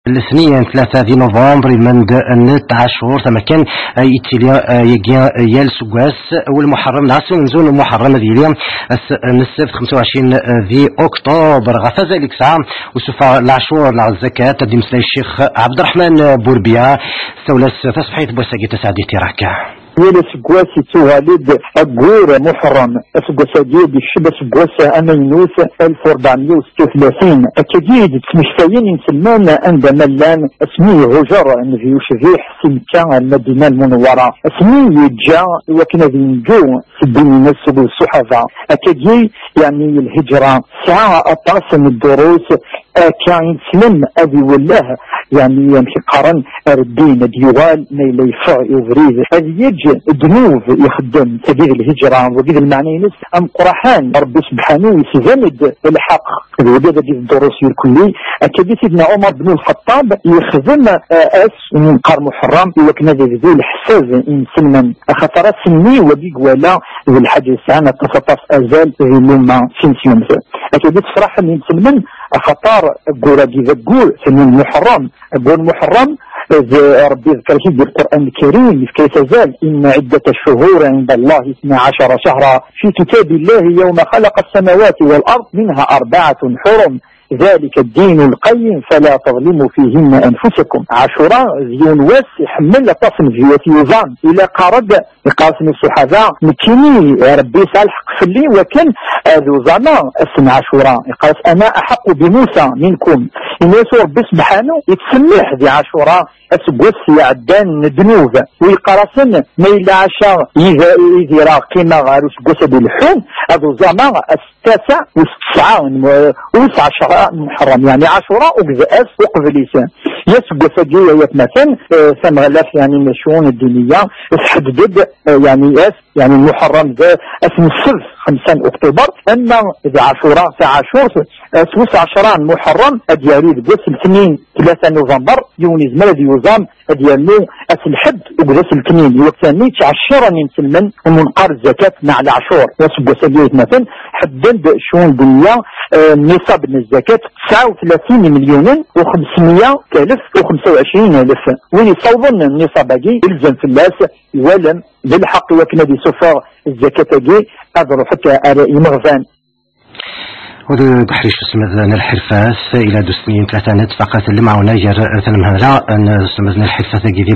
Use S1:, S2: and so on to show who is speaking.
S1: الاثنين 3 دي نوفمبر من النت عاشور ثم كان يال سواس والمحرم العصر نزول المحرم ديالي من السبت 25 ذي اكتوبر غفاز لك ساعه وسوف العاشور مع الزكاه تدي مسلاي الشيخ عبد الرحمن بوربيا ثولث تصبحيت بوساقي تسعدي تراكا
S2: ولا سكواسي توالد أقور محرم سكواسا ديال الشبه سكواسا أمينوس 1436 أكيد تمشتاين نسلمان عند ملان اسمي هجر نبي شريح سمكة المدينة المنورة اسمي يجا وكنا بنجو سبين الناس والصحابة أكيد يعني الهجرة ساعة أطاس من الدروس كان سلم أبي والله يعني يمشي قرن الدين ديوال ما يليفع يفريز هذه يجي دنوب يخدم سبيل الهجرة وقيد المعنى نس أم قرحان ربي سبحانه يسجمد الحق الوداد دي الدروس الكلي أكيد سيدنا عمر بن الخطاب يخدم من قار محرم وكنا ذي الحساز إن سلما خطرات سني وديق ولا ذي الحاجة سنة تصطف أزال ذي لما سنسيوم أكيد صراحة من سلما خطر قول جيزة قول سنين محرم قول محرم ربي ذكر في القرآن الكريم كيف زال إن عدة الشهور عند الله 12 شهرا في كتاب الله يوم خلق السماوات والأرض منها 4 حرم ذلك الدين القيم فلا تظلموا فيهن أنفسكم عاشوراء زيون واس حمل تصن في يوزان إلى قارد قاسم الصحابة مكيني ربي صالح قفلي وكان ذو زمان اسم عاشوراء قاس أنا أحق بموسى منكم إن يسوع ربي سبحانه يتسمح ذي عاشوراء أسقوس يعدان ندنوب ويقرصن ما إلا عشا يذيرا كيما غارو سقوس بالحوم هذو زمان التاسع والتسعة و19 محرم يعني عاشوراء وقزاس وقبليسان يسقوس جيا يتمثل ثم غلاف يعني الشؤون الدينية تحدد يعني المحرم ذا اسم السبت 5 اكتوبر اما ذا عاشوراء عاشور 19 محرم اديالي بقوس الاثنين 3 نوفمبر يونيز مالدي يوزام اديالو اس الحد وقداس الاثنين وثاني تعشرا ينسلمن ومنقار الزكاة مع العاشور وسقوس جيا يتمثل حدد الشؤون الدينية نصاب الزكاة 39 مليون و500 ألف و25 ألف وين يصوبن النصاب جي يلزم في الناس ولم بالحق وكنا دي سفر الزكاة جي أضروا حتى مغفان
S1: وذو دحريش سمذنا الحرفاس إلى 2 3 نت فقط اللي معنا يجر ثنمها لا أن سمذنا الحرفاس جي ذي